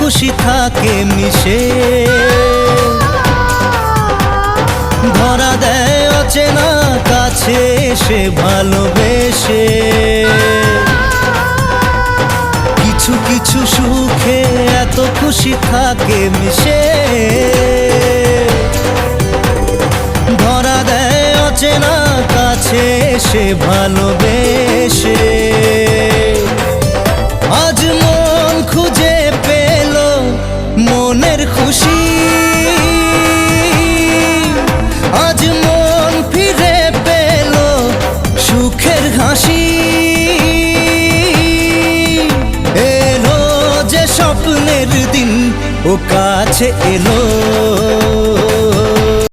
খুশি থাকে মিশে, ধরা দেয় অচেনা কাছে সে ভালোবেসে। কিছু কিছু সুখে এত খুশি থাকে মিশে, ধরা দেয় অচেনা কাছে সে ভালোবেসে। আজ মন খুঁজে পেল মনের খুশি, আজ মন ফিরে পেল সুখের হাসি। এলো যে স্বপ্নের দিন ও কাছে এলো,